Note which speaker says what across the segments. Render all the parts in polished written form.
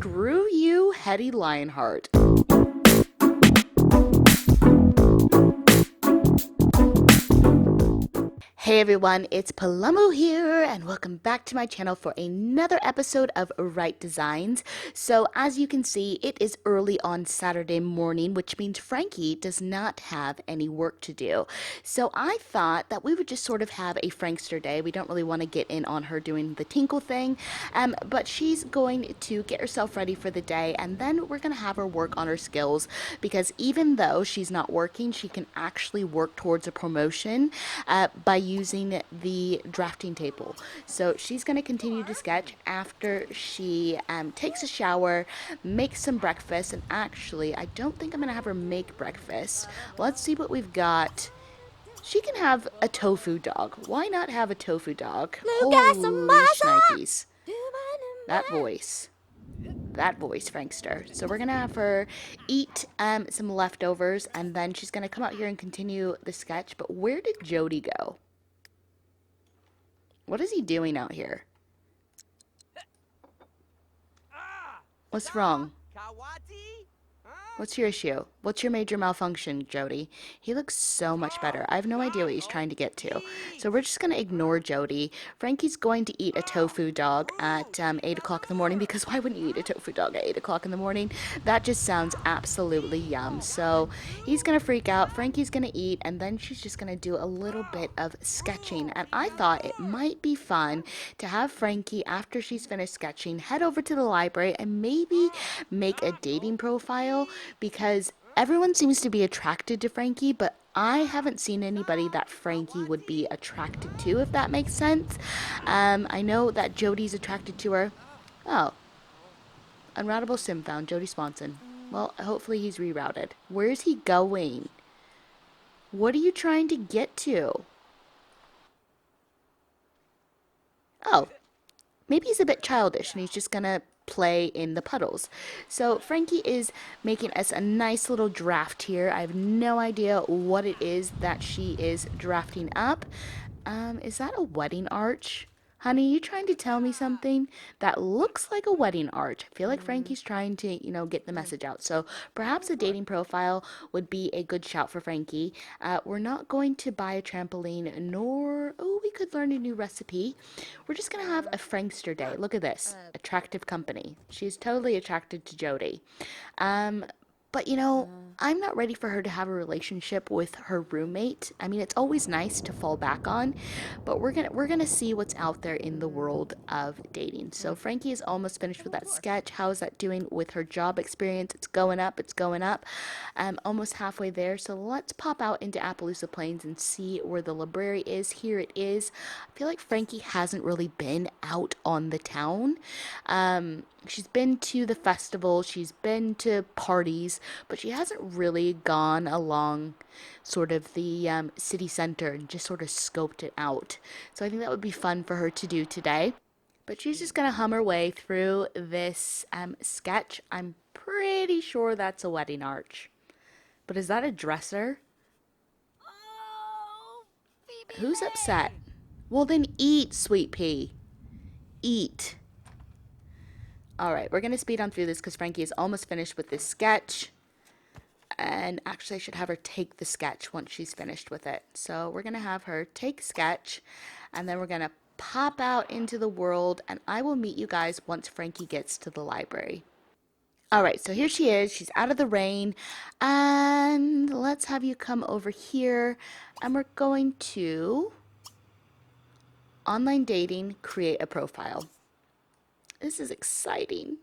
Speaker 1: Screw you, Hetty Lionheart. Hey everyone, it's Palomo here, and welcome back to my channel for another episode of Wright Designs. So as you can see, it is early on Saturday morning, which means Frankie does not have any work to do. So I thought that we would just sort of have a Frankster day. We don't really want to get in on her doing the tinkle thing, but she's going to get herself ready for the day, and then we're going to have her work on her skills, because even though she's not working, she can actually work towards a promotion by using the drafting table. So she's going to continue to sketch after she takes a shower, makes some breakfast, and actually I don't think I'm going to have her make breakfast. Let's see what we've got. She can have a tofu dog. Why not have a tofu dog? Holy shnikes. That voice. That voice, Frankster. So we're going to have her eat some leftovers, and then she's going to come out here and continue the sketch. But where did Jody go? What is he doing out here? What's wrong? What's your issue? What's your major malfunction, Jody? He looks so much better. I have no idea what he's trying to get to. So we're just going to ignore Jody. Frankie's going to eat a tofu dog at 8 o'clock in the morning, because why wouldn't you eat a tofu dog at 8 o'clock in the morning? That just sounds absolutely yum. So he's going to freak out. Frankie's going to eat, and then she's just going to do a little bit of sketching. And I thought it might be fun to have Frankie, after she's finished sketching, head over to the library and maybe make a dating profile, because everyone seems to be attracted to Frankie, but I haven't seen anybody that Frankie would be attracted to, if that makes sense. I know that Jody's attracted to her. Oh. Unroutable sim found. Jody Swanson. Well, hopefully he's rerouted. Where's he going? What are you trying to get to? Oh. Maybe he's a bit childish and he's just gonna play in the puddles. So Frankie is making us a nice little draft here. I have no idea what it is that she is drafting up. Is that a wedding arch? Honey, you trying to tell me something? That looks like a wedding arch. I feel like Frankie's trying to, get the message out. So perhaps a dating profile would be a good shout for Frankie. We're not going to buy a trampoline, nor, we could learn a new recipe. We're just going to have a Frankster day. Look at this. Attractive company. She's totally attracted to Jody. But I'm not ready for her to have a relationship with her roommate. I mean, it's always nice to fall back on, but we're gonna see what's out there in the world of dating. So Frankie is almost finished with that sketch. How is that doing with her job experience? It's going up. It's going up. Almost halfway there. So let's pop out into Appaloosa Plains and see where the library is. Here it is. I feel like Frankie hasn't really been out on the town. She's been to the festival, she's been to parties, but she hasn't really gone along sort of the city center and just sort of scoped it out. So I think that would be fun for her to do today. But she's just going to hum her way through this sketch. I'm pretty sure that's a wedding arch. But is that a dresser? Who's upset? Well, then eat, sweet pea. Eat. Alright, we're going to speed on through this because Frankie is almost finished with this sketch. And actually, I should have her take the sketch once she's finished with it. So we're going to have her take sketch, and then we're going to pop out into the world, and I will meet you guys once Frankie gets to the library. Alright, so here she is. She's out of the rain. And let's have you come over here. And we're going to online dating, create a profile. This is exciting.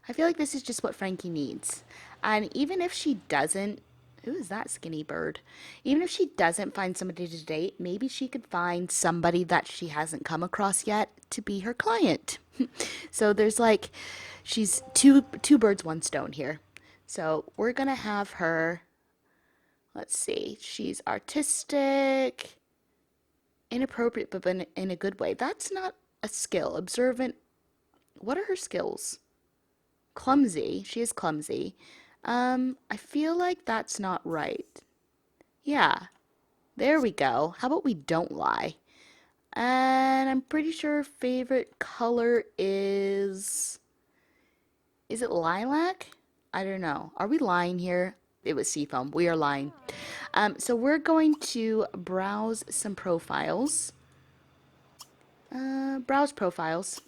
Speaker 1: I feel like this is just what Frankie needs. And even if she doesn't, who is that skinny bird? Even if she doesn't find somebody to date, maybe she could find somebody that she hasn't come across yet to be her client. So there's like, she's two birds, one stone here. So we're going to have her, let's see, she's artistic, inappropriate, but in a good way. That's not a skill. Observant. What are her skills? Clumsy. She is clumsy. I feel like that's not right. Yeah. There we go. How about we don't lie? And I'm pretty sure her favorite color is Is it lilac? I don't know. Are we lying here? It was seafoam. We are lying. So we're going to browse some profiles. Browse profiles.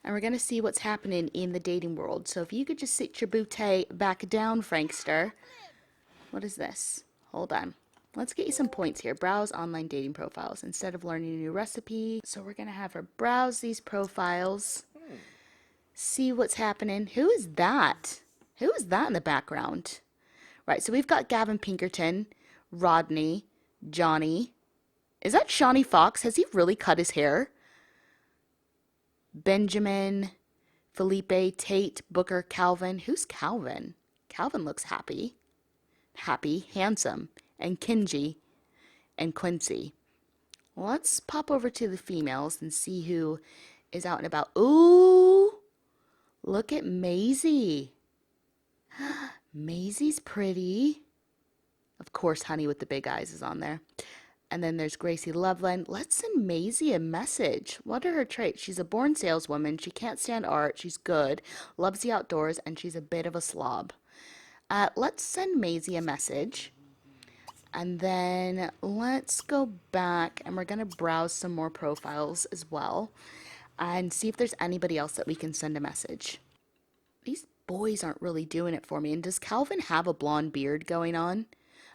Speaker 1: And we're going to see what's happening in the dating world. So if you could just sit your bouquet back down, Frankster. What is this? Hold on. Let's get you some points here. Browse online dating profiles instead of learning a new recipe. So we're going to have her browse these profiles. See what's happening. Who is that? Who is that in the background? Right, so we've got Gavin Pinkerton, Rodney, Johnny. Is that Shawnee Fox? Has he really cut his hair? Benjamin, Felipe, Tate, Booker, Calvin. Who's Calvin? Calvin looks happy. Happy, handsome. And Kenji and Quincy. Let's pop over to the females and see who is out and about. Ooh! Look at Maisie. Maisie's pretty. Of course, Honey with the big eyes is on there. And then there's Gracie Loveland. Let's send Maisie a message. What are her traits? She's a born saleswoman. She can't stand art. She's good. Loves the outdoors. And she's a bit of a slob. Let's send Maisie a message. And then let's go back. And we're going to browse some more profiles as well. And see if there's anybody else that we can send a message. These boys aren't really doing it for me. And does Calvin have a blonde beard going on?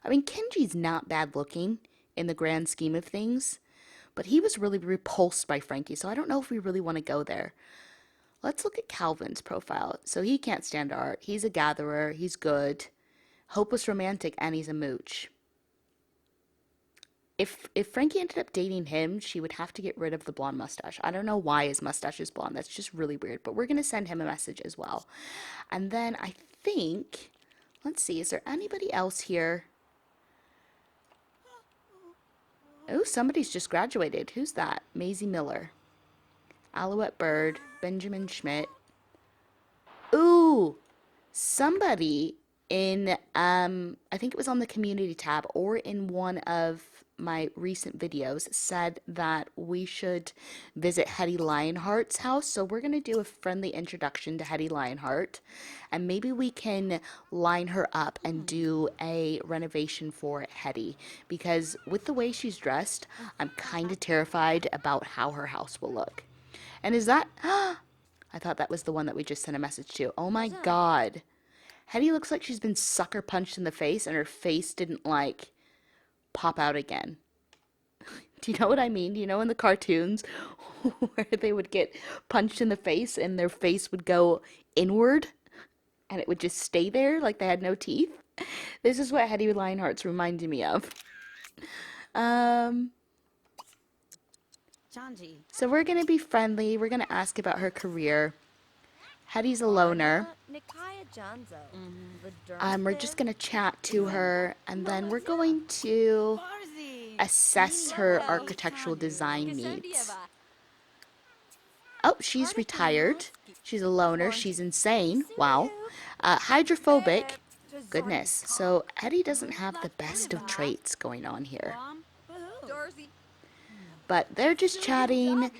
Speaker 1: I mean, Kenji's not bad looking in the grand scheme of things, but he was really repulsed by Frankie, so I don't know if we really want to go there. Let's look at Calvin's profile. So he can't stand art. He's a gatherer. He's good. Hopeless romantic, and he's a mooch. If Frankie ended up dating him, she would have to get rid of the blonde mustache. I don't know why his mustache is blonde. That's just really weird, but we're going to send him a message as well. And then I think, let's see, is there anybody else here? Oh, somebody's just graduated. Who's that? Maisie Miller. Alouette Bird. Benjamin Schmidt. Ooh, somebody in, I think it was on the community tab or in one of my recent videos said that we should visit Hetty Lionheart's house. So we're going to do a friendly introduction to Hetty Lionheart, and maybe we can line her up and do a renovation for Hetty, because with the way she's dressed, I'm kind of terrified about how her house will look. And is that, I thought that was the one that we just sent a message to. Oh my God. Hetty looks like she's been sucker punched in the face and her face didn't like pop out again. Do you know what I mean? Do you know in the cartoons where they would get punched in the face and their face would go inward and it would just stay there like they had no teeth? This is what Hetty Lionheart's reminding me of. So we're going to be friendly. We're going to ask about her career. Hetty's a loner. We're just going to chat to her, and then we're going to assess her architectural design needs. Oh, she's retired. She's a loner. She's insane. Wow. Hydrophobic. Goodness. So Hetty doesn't have the best of traits going on here. But they're just chatting.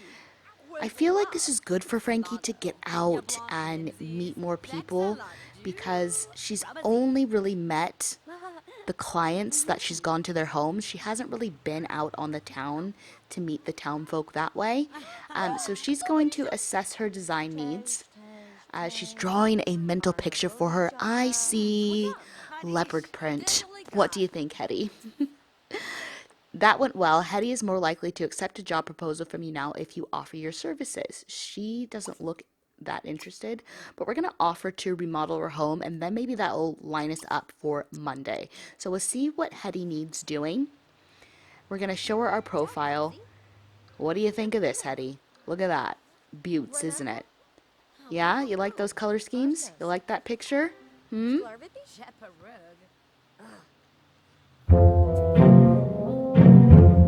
Speaker 1: I feel like this is good for Frankie to get out and meet more people, because she's only really met the clients that she's gone to their homes. She hasn't really been out on the town to meet the town folk that way. So she's going to assess her design needs. She's drawing a mental picture for her. I see leopard print. What do you think, Hetty? That went well. Hetty is more likely to accept a job proposal from you now if you offer your services. She doesn't look that interested, but we're going to offer to remodel her home, and then maybe that will line us up for Monday. So we'll see what Hetty needs doing. We're going to show her our profile. What do you think of this, Hetty? Look at that. Beauts, isn't it? Yeah? You like those color schemes? You like that picture?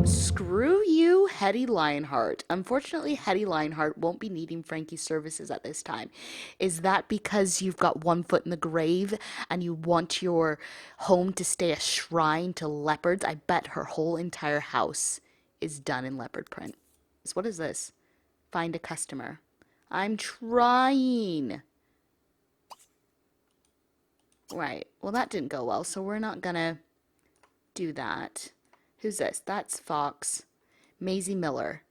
Speaker 1: Screw you, Hetty Lionheart. Unfortunately, Hetty Lionheart won't be needing Frankie's services at this time. Is that because you've got one foot in the grave and you want your home to stay a shrine to leopards? I bet her whole entire house is done in leopard print. So what is this? Find a customer. I'm trying. Right. Well, that didn't go well, so we're not gonna do that. Who's this? That's Fox. Maisie Miller.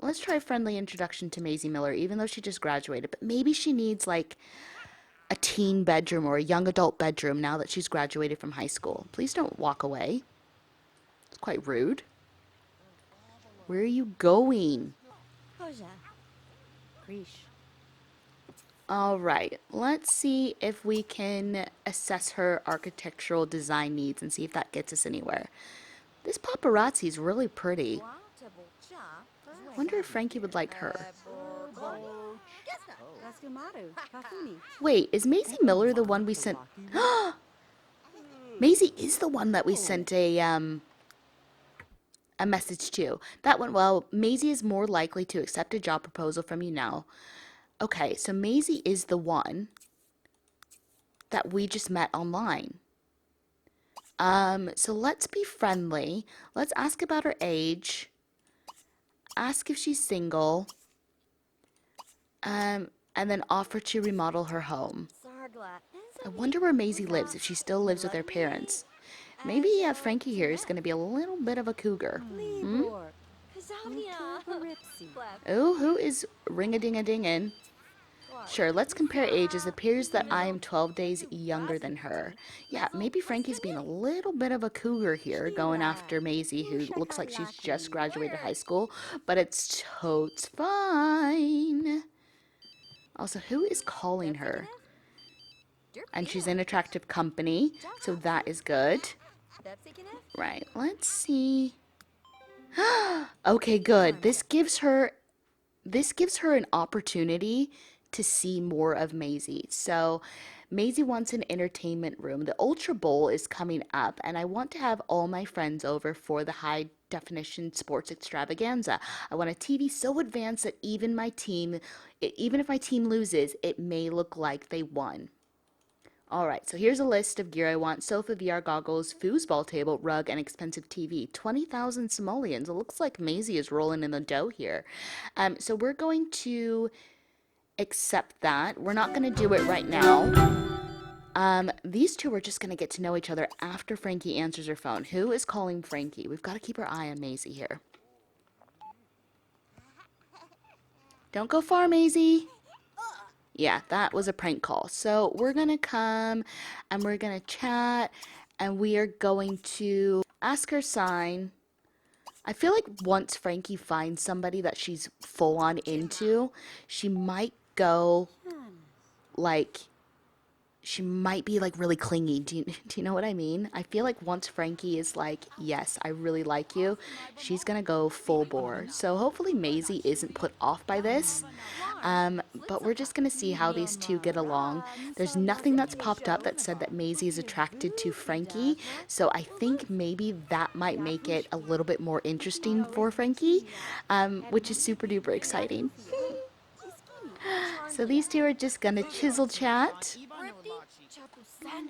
Speaker 1: Let's try a friendly introduction to Maisie Miller, even though she just graduated. But maybe she needs, like, a teen bedroom or a young adult bedroom now that she's graduated from high school. Please don't walk away. It's quite rude. Where are you going? All right, let's see if we can assess her architectural design needs and see if that gets us anywhere. This paparazzi is really pretty. Wonder if Frankie would like her. Wait, is Maisie Miller the one we sent? Maisie is the one that we sent a message to. That went well. Maisie is more likely to accept a job proposal from you now. Okay, so Maisie is the one that we just met online. So let's be friendly. Let's ask about her age. Ask if she's single. And then offer to remodel her home. I wonder where Maisie lives, if she still lives with her parents. Maybe Frankie here is going to be a little bit of a cougar. Hmm? Oh, who is ring-a-ding-a-dingin'? Sure, let's compare ages. It appears that I am 12 days younger than her. Yeah, maybe Frankie's being a little bit of a cougar here, going after Maisie, who looks like she's just graduated high school. But it's totes fine. Also, who is calling her? And she's in attractive company, so that is good. Right, let's see. Okay, good. This gives her an opportunity to see more of Maisie. So Maisie wants an entertainment room. The Ultra Bowl is coming up, and I want to have all my friends over for the high definition sports extravaganza. I want a TV so advanced that even if my team loses, it may look like they won. All right, so here's a list of gear I want. Sofa, VR goggles, foosball table, rug, and expensive TV. 20,000 simoleons. It looks like Maisie is rolling in the dough here. So we're going to accept that. We're not going to do it right now. These two are just going to get to know each other after Frankie answers her phone. Who is calling Frankie? We've got to keep our eye on Maisie here. Don't go far, Maisie. Yeah, that was a prank call. So we're going to come and we're going to chat and we are going to ask her sign. I feel like once Frankie finds somebody that she's full on into, she might go like, she might be like really clingy. Do you know what I mean? I feel like once Frankie is like, yes, I really like you, she's going to go full bore. So hopefully Maisie isn't put off by this. But we're just going to see how these two get along. There's nothing that's popped up that said that Maisie is attracted to Frankie. So I think maybe that might make it a little bit more interesting for Frankie, which is super duper exciting. So these two are just going to chisel chat.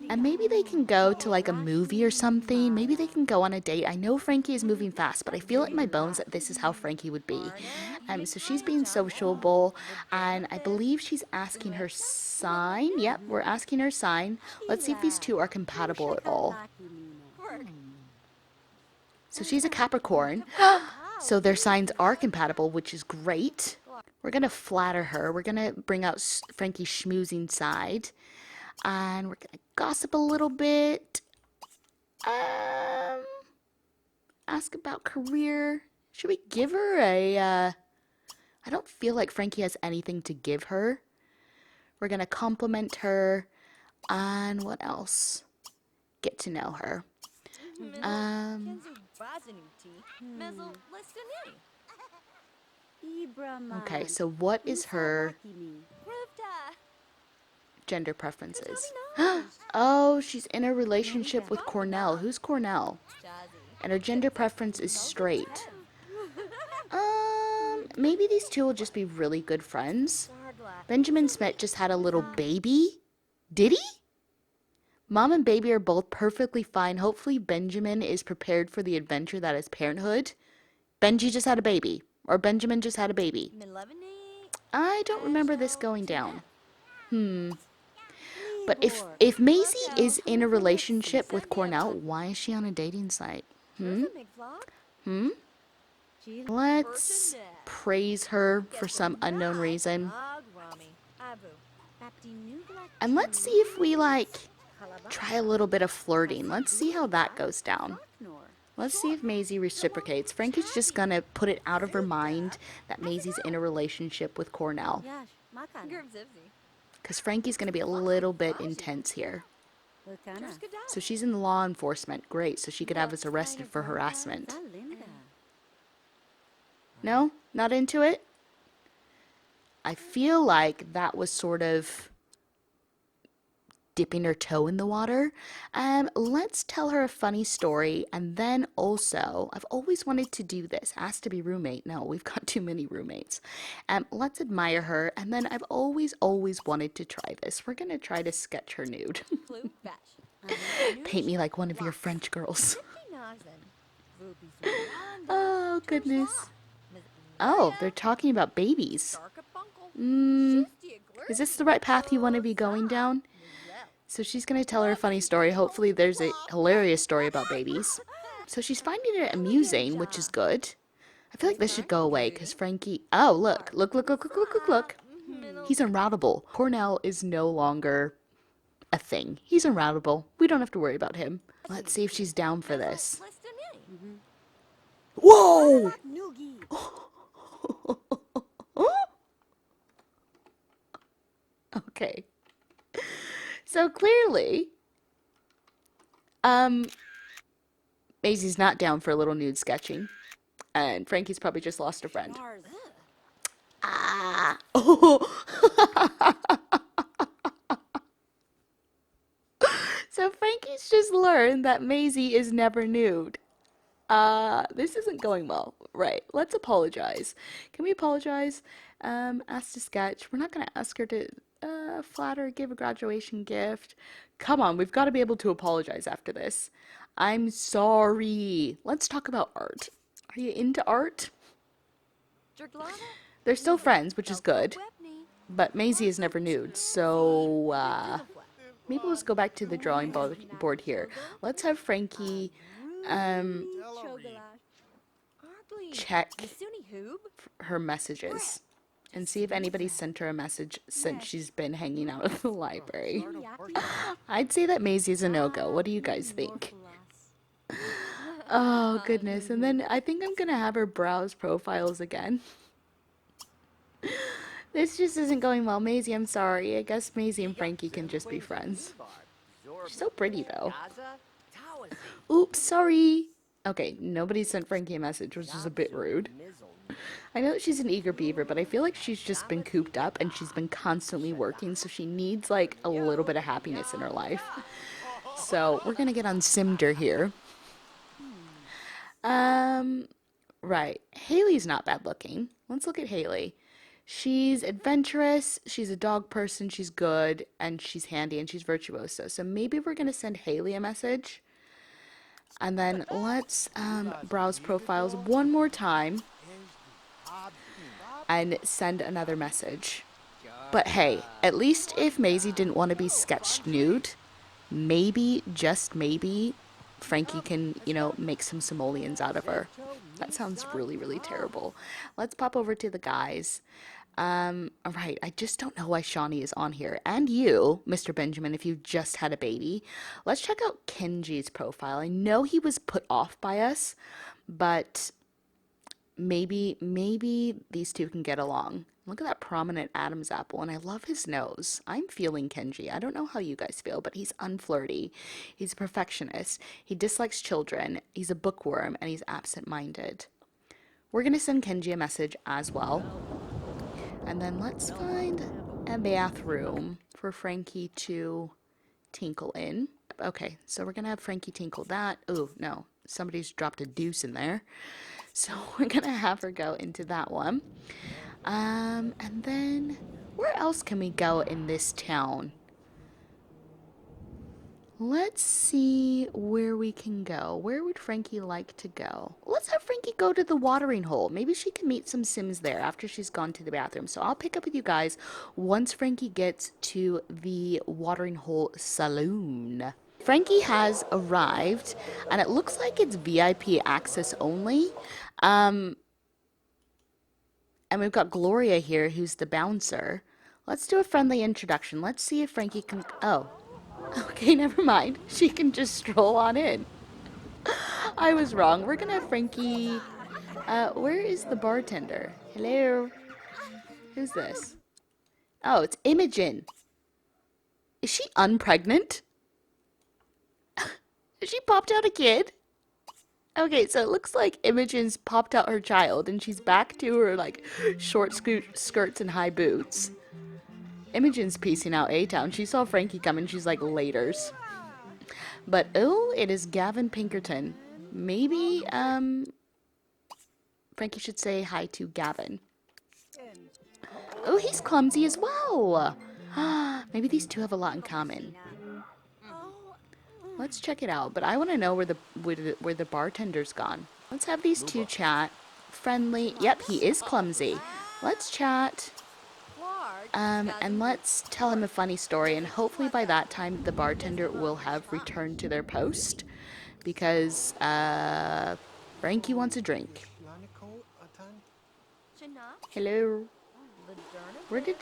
Speaker 1: And maybe they can go to like a movie or something. Maybe they can go on a date. I know Frankie is moving fast, but I feel in my bones that this is how Frankie would be. So she's being sociable, and I believe she's asking her sign. Yep, we're asking her sign. Let's see if these two are compatible at all. So she's a Capricorn, so their signs are compatible, which is great. We're going to flatter her. We're going to bring out Frankie's schmoozing side. And we're going to gossip a little bit. Ask about career. Should we give her I don't feel like Frankie has anything to give her. We're going to compliment her. And what else? Get to know her. Okay, so what is her gender preferences? Oh, she's in a relationship with Cornell. Who's Cornell? And her gender preference is straight. Maybe these two will just be really good friends. Benjamin Smith just had a little baby. Did he? Mom and baby are both perfectly fine. Hopefully Benjamin is prepared for the adventure that is parenthood. Benji just had a baby. Or Benjamin just had a baby. I don't remember this going down. But if Maisie is in a relationship with Cornell, why is she on a dating site? Hmm? Let's praise her for some unknown reason. And let's see if we, like, try a little bit of flirting. Let's see how that goes down. Let's see if Maisie reciprocates. Frankie's just gonna put it out of her mind that Maisie's in a relationship with Cornell. Because Frankie's gonna be a little bit intense here. So she's in law enforcement. Great. So she could have us arrested for harassment. No? Not into it? I feel like that was sort of dipping her toe in the water. Let's tell her a funny story. And then also, I've always wanted to do this. Ask to be roommate. No, we've got too many roommates. Let's admire her. And then I've always wanted to try this. We're going to try to sketch her nude. Paint me like one of your French girls. Oh, goodness. Oh, they're talking about babies. Is this the right path you want to be going down? So she's going to tell her a funny story. Hopefully there's a hilarious story about babies. So she's finding it amusing, which is good. I feel like this should go away because Frankie... Oh, look. Look. He's unroutable. Cornell is no longer a thing. He's unroutable. We don't have to worry about him. Let's see if she's down for this. Whoa! Okay. So clearly, Maisie's not down for a little nude sketching. And Frankie's probably just lost a friend. Ah! Oh! So Frankie's just learned that Maisie is never nude. This isn't going well. Right, let's apologize. Can we apologize? Ask to sketch. We're not gonna ask her to flatter, give a graduation gift. Come on, we've got to be able to apologize after this. I'm sorry. Let's talk about art. Are you into art? They're still friends, which is good. But Maisie is never nude, so maybe let's go back to the drawing board here. Let's have Frankie check her messages and see if anybody sent her a message since she's been hanging out at the library. I'd say that Maisie's a no-go. What do you guys think? Oh, goodness. And then I think I'm going to have her browse profiles again. This just isn't going well. Maisie, I'm sorry. I guess Maisie and Frankie can just be friends. She's so pretty, though. Oops, sorry. Okay, nobody sent Frankie a message, which is a bit rude. I know that she's an eager beaver, but I feel like she's just been cooped up and she's been constantly working, so she needs, like, a little bit of happiness in her life. So, we're gonna get on Cinder here. Right. Haley's not bad looking. Let's look at Haley. She's adventurous, she's a dog person, she's good, and she's handy, and she's virtuoso. So maybe we're gonna send Haley a message. And then let's browse profiles one more time and send another message. But hey, at least if Maisie didn't want to be sketched nude, maybe, just maybe, Frankie can, you know, make some simoleons out of her. That sounds really, really terrible. Let's pop over to the guys. Alright, I just don't know why Shawnee is on here. And you, Mr. Benjamin, if you've just had a baby. Let's check out Kenji's profile. I know he was put off by us, but maybe these two can get along. Look at that prominent Adam's apple, and I love his nose. I'm feeling Kenji. I don't know how you guys feel, but he's unflirty. He's a perfectionist. He dislikes children. He's a bookworm, and he's absent-minded. We're going to send Kenji a message as well. And then let's find a bathroom for Frankie to tinkle in. Okay, so we're going to have Frankie tinkle that. Oh, no. Somebody's dropped a deuce in there. So we're going to have her go into that one. And then where else can we go in this town? Let's see where we can go. Where would Frankie like to go? Let's have Frankie go to the watering hole. Maybe she can meet some Sims there after she's gone to the bathroom. So I'll pick up with you guys once Frankie gets to the watering hole saloon. Frankie has arrived, and it looks like it's VIP access only. And we've got Gloria here, who's the bouncer. Let's do a friendly introduction. Let's see if Frankie can... Oh. Okay, never mind. She can just stroll on in. I was wrong. We're gonna have Frankie... where is the bartender? Hello? Who's this? Oh, it's Imogen. Is she unpregnant? She popped out a kid? Okay, so it looks like Imogen's popped out her child and she's back to her, like, short skirts and high boots. Imogen's piecing out A-Town. She saw Frankie coming. She's like, laters. But, oh, it is Gavin Pinkerton. Maybe, Frankie should say hi to Gavin. Oh, he's clumsy as well. Maybe these two have a lot in common. Let's check it out. But I want to know where the bartender's gone. Let's have these two chat. Friendly. Yep, he is clumsy. Let's chat. And let's tell him a funny story, and hopefully by that time the bartender will have returned to their post, because Frankie wants a drink. Hello. Where did...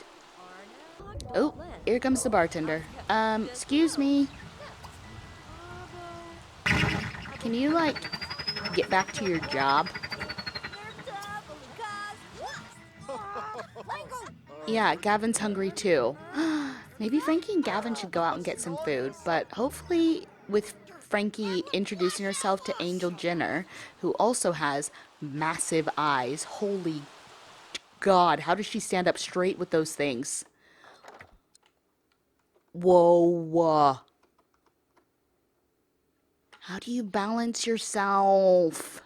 Speaker 1: Oh, here comes the bartender. Excuse me. Can you, like, get back to your job? Yeah, Gavin's hungry too. Maybe Frankie and Gavin should go out and get some food, but hopefully with Frankie introducing herself to Angel Jenner, who also has massive eyes. Holy God, how does she stand up straight with those things? Whoa. How do you balance yourself?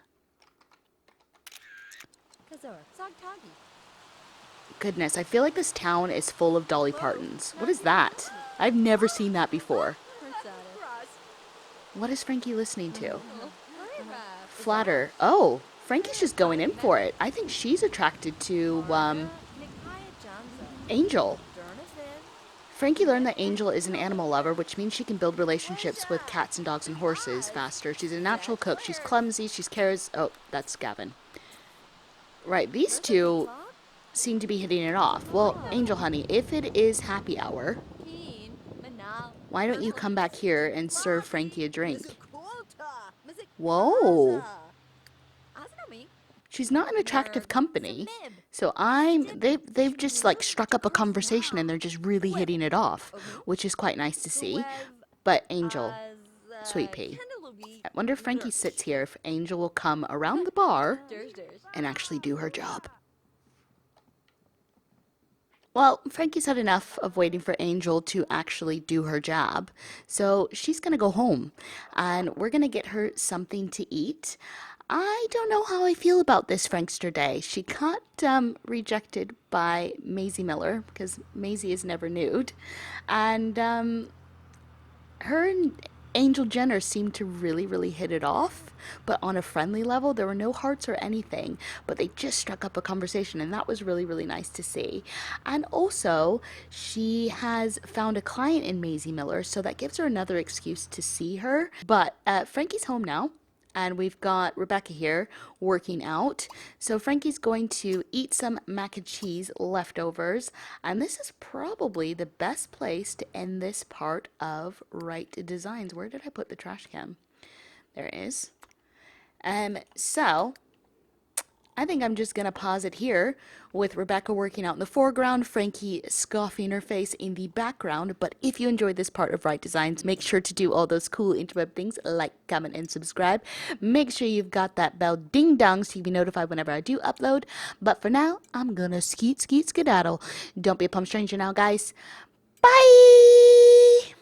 Speaker 1: Goodness, I feel like this town is full of Dolly Partons. What is that? I've never seen that before. What is Frankie listening to? Flatter. Oh, Frankie's just going in for it. I think she's attracted to, Angel. Frankie learned that Angel is an animal lover, which means she can build relationships with cats and dogs and horses faster. She's a natural cook. She's clumsy. She's cares... Oh, that's Gavin. Right, these two seem to be hitting it off. Well, Angel, honey, if it is happy hour, why don't you come back here and serve Frankie a drink? Whoa. She's not an attractive company, so they've just like struck up a conversation and they're just really hitting it off, which is quite nice to see. But Angel, sweet pea. I wonder if Frankie sits here, if Angel will come around the bar and actually do her job. Well, Frankie's had enough of waiting for Angel to actually do her job, so she's going to go home, and we're going to get her something to eat. I don't know how I feel about this Frankster Day. She got rejected by Maisie Miller, because Maisie is never nude, and her and Angel Jenner seemed to really hit it off, but on a friendly level. There were no hearts or anything, but they just struck up a conversation, and that was really nice to see. And also, she has found a client in Maisie Miller, so that gives her another excuse to see her. But Frankie's home now, and we've got Rebecca here working out. So Frankie's going to eat some mac and cheese leftovers, and this is probably the best place to end this part of Wright Designs. Where did I put the trash can? There it is. So I think I'm just going to pause it here with Rebecca working out in the foreground, Frankie scoffing her face in the background. But if you enjoyed this part of Wright Designs, make sure to do all those cool interweb things, like, comment, and subscribe. Make sure you've got that bell ding dong so you can be notified whenever I do upload. But for now, I'm going to skedaddle. Don't be a plum stranger now, guys. Bye!